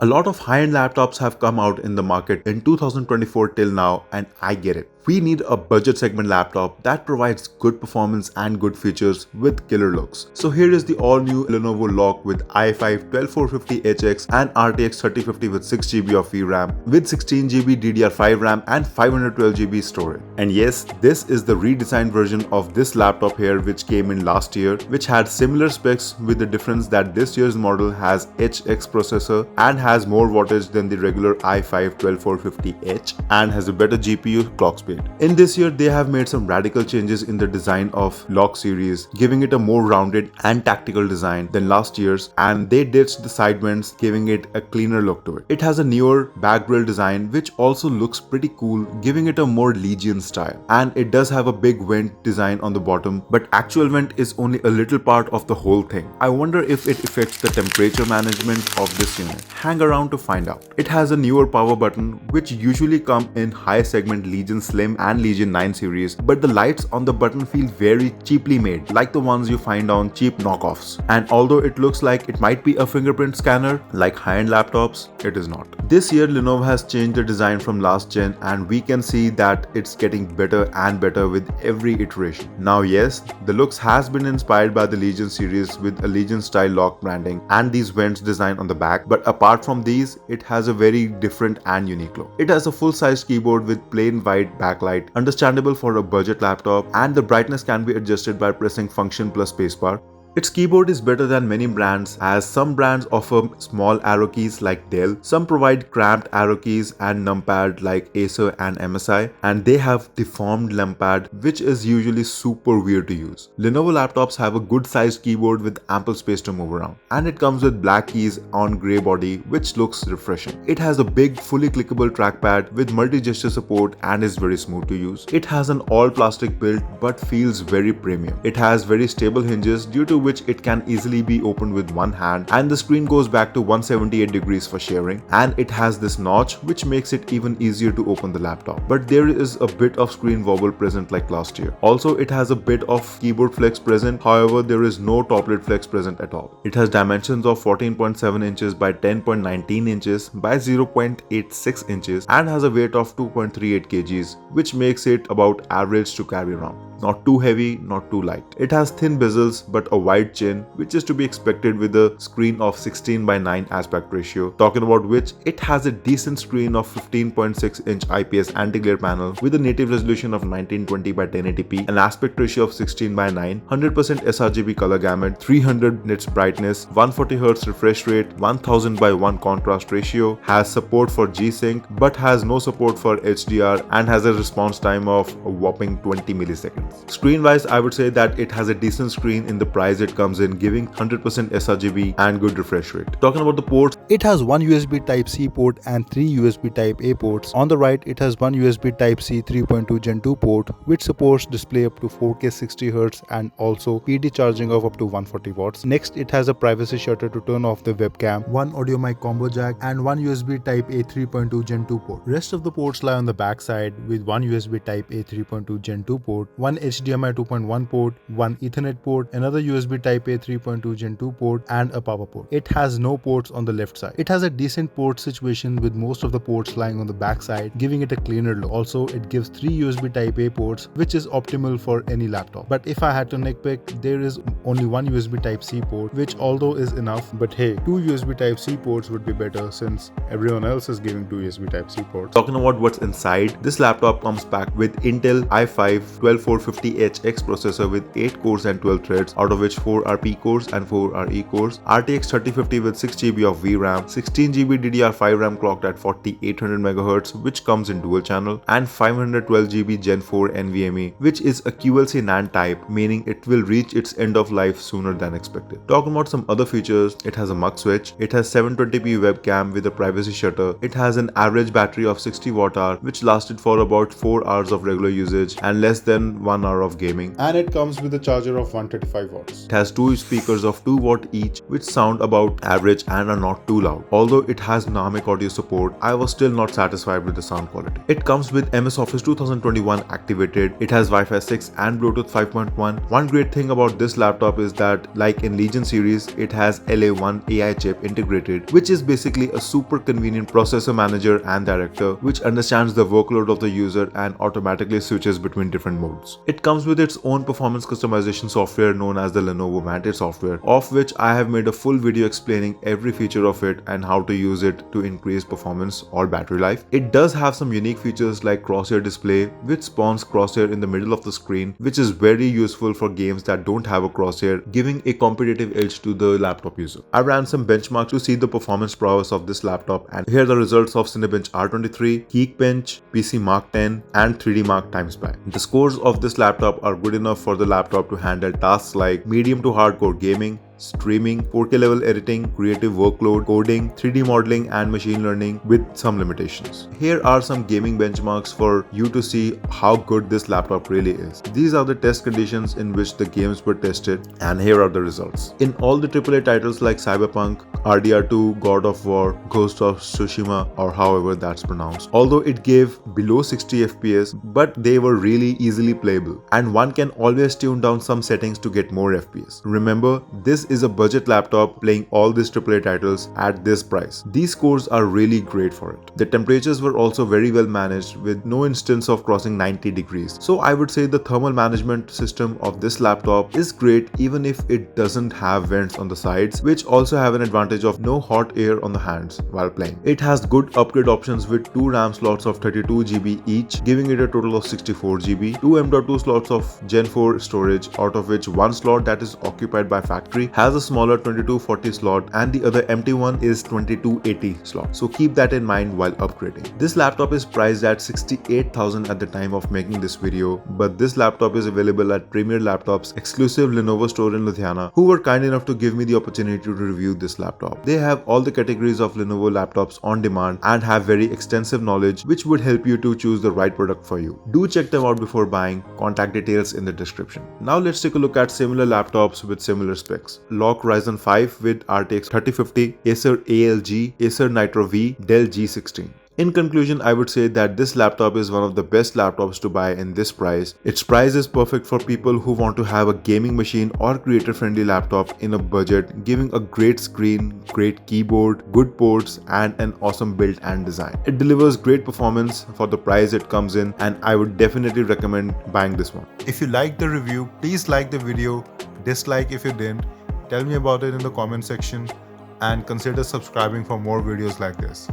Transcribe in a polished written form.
A lot of high-end laptops have come out in the market in 2024 till now, and I get it. We need a budget segment laptop that provides good performance and good features with killer looks. So here is the all-new Lenovo LOQ with i5-12450HX and RTX 3050 with 6GB of VRAM with 16GB DDR5 RAM and 512GB storage. And yes, this is the redesigned version of this laptop here, which came in last year, which had similar specs with the difference that this year's model has HX processor and has more wattage than the regular i5-12450H and has a better GPU clock speed. In this year, they have made some radical changes in the design of LOQ series, giving it a more rounded and tactical design than last year's, and they ditched the side vents, giving it a cleaner look to it. It has a newer back grille design which also looks pretty cool, giving it a more Legion style. And it does have a big vent design on the bottom, but actual vent is only a little part of the whole thing. I wonder if it affects the temperature management of this unit. Hang around to find out. It has a newer power button which usually come in high segment Legion Slim and Legion 9 series, but the lights on the button feel very cheaply made, like the ones you find on cheap knockoffs. And although it looks like it might be a fingerprint scanner like high-end laptops, it is not. This year Lenovo has changed the design from last gen, and we can see that it's getting better and better with every iteration. Now yes, the looks has been inspired by the Legion series with a Legion style lock branding and these vents design on the back, but apart from these, it has a very different and unique look. It has a full-size keyboard with plain white backlight, understandable for a budget laptop, and the brightness can be adjusted by pressing function plus spacebar. Its keyboard is better than many brands, as some brands offer small arrow keys like Dell, some provide cramped arrow keys and numpad like Acer and MSI, and they have deformed numpad which is usually super weird to use. Lenovo laptops have a good sized keyboard with ample space to move around, and it comes with black keys on grey body which looks refreshing. It has a big fully clickable trackpad with multi-gesture support and is very smooth to use. It has an all plastic build but feels very premium. It has very stable hinges due to which it can easily be opened with one hand, and the screen goes back to 178 degrees for sharing, and it has this notch which makes it even easier to open the laptop. But there is a bit of screen wobble present like last year. Also, it has a bit of keyboard flex present, however there is no top lid flex present at all. It has dimensions of 14.7 inches by 10.19 inches by 0.86 inches and has a weight of 2.38 kgs, which makes it about average to carry around. Not too heavy, not too light. It has thin bezels but a wide chin, which is to be expected with a screen of 16:9 aspect ratio, talking about which it has a decent screen of 15.6 inch IPS anti-glare panel with a native resolution of 1920 by 1080p, an aspect ratio of 16:9, 100% sRGB color gamut, 300 nits brightness, 140Hz refresh rate, 1000:1 contrast ratio, has support for G-Sync but has no support for HDR, and has a response time of a whopping 20 milliseconds. Screen wise, I would say that it has a decent screen in the price it comes in, giving 100% sRGB and good refresh rate. Talking about the ports, it has one USB Type-C port and 3 USB Type-A ports. On the right, it has one USB Type-C 3.2 Gen 2 port, which supports display up to 4K 60Hz and also PD charging of up to 140 watts. Next, it has a privacy shutter to turn off the webcam, one audio mic combo jack, and one USB Type-A 3.2 Gen 2 port. Rest of the ports lie on the back side with one USB Type-A 3.2 Gen 2 port, one HDMI 2.1 port, one Ethernet port, another USB Type-A 3.2 Gen 2 port, and a power port. It has no ports on the left side. It has a decent port situation with most of the ports lying on the back side, giving it a cleaner look. Also, it gives 3 USB Type-A ports, which is optimal for any laptop. But if I had to nitpick, there is only one USB Type-C port, which although is enough, but hey, 2 USB Type-C ports would be better since everyone else is giving 2 USB Type-C ports. Talking about what's inside, this laptop comes packed with Intel i5-12450HX processor with 8 cores and 12 threads, out of which 4 are P cores and 4 are E cores, RTX 3050 with 6GB of VRAM, 16GB DDR5 RAM clocked at 4800 MHz, which comes in dual channel, and 512GB Gen 4 NVMe, which is a QLC NAND type, meaning it will reach its end of life sooner than expected. Talking about some other features, it has a mux switch, it has 720p webcam with a privacy shutter, it has an average battery of 60 Wh, which lasted for about 4 hours of regular usage and less than 1 1 hour of gaming. And it comes with a charger of 135 watts. It has two speakers of 2 watt each, which sound about average and are not too loud. Although it has dynamic audio support, I was still not satisfied with the sound quality. It comes with MS Office 2021 activated. It has Wi-Fi 6 and Bluetooth 5.1. One great thing about this laptop is that, like in Legion series, it has LA1 AI chip integrated, which is basically a super convenient processor manager and director, which understands the workload of the user and automatically switches between different modes. It comes with its own performance customization software known as the Lenovo Vantage software, of which I have made a full video explaining every feature of it and how to use it to increase performance or battery life. It does have some unique features like crosshair display, which spawns crosshair in the middle of the screen, which is very useful for games that don't have a crosshair, giving a competitive edge to the laptop user. I ran some benchmarks to see the performance prowess of this laptop, and here are the results of Cinebench R23, Geekbench, PC Mark 10 and 3D Mark TimeSpy. The scores of this laptop are good enough for the laptop to handle tasks like medium to hardcore gaming, streaming, 4K level editing, creative workload, coding, 3D modeling and machine learning with some limitations. Here are some gaming benchmarks for you to see how good this laptop really is. These are the test conditions in which the games were tested, and here are the results. In all the AAA titles like Cyberpunk, RDR2, God of War, Ghost of Tsushima, or however that's pronounced, although it gave below 60 FPS, but they were really easily playable, and one can always tune down some settings to get more FPS. Remember, this is a budget laptop playing all these AAA titles at this price. These scores are really great for it. The temperatures were also very well managed with no instance of crossing 90 degrees. So I would say the thermal management system of this laptop is great even if it doesn't have vents on the sides, which also have an advantage of no hot air on the hands while playing. It has good upgrade options with 2 RAM slots of 32 GB each, giving it a total of 64 GB, 2 M.2 slots of Gen 4 storage, out of which one slot that is occupied by factory has a smaller 2240 slot and the other empty one is 2280 slot. So keep that in mind while upgrading. This laptop is priced at 68,000 at the time of making this video, but this laptop is available at Premier Laptops exclusive Lenovo store in Ludhiana, who were kind enough to give me the opportunity to review this laptop. They have all the categories of Lenovo laptops on demand and have very extensive knowledge which would help you to choose the right product for you. Do check them out before buying. Contact details in the description. Now let's take a look at similar laptops with similar specs. LOQ Ryzen 5 with RTX 3050, Acer ALG, Acer Nitro V, Dell G16. In conclusion, I would say that this laptop is one of the best laptops to buy in this price. Its price is perfect for people who want to have a gaming machine or creator-friendly laptop in a budget, giving a great screen, great keyboard, good ports, and an awesome build and design. It delivers great performance for the price it comes in, and I would definitely recommend buying this one. If you liked the review, please like the video, dislike if you didn't, tell me about it in the comment section, and consider subscribing for more videos like this.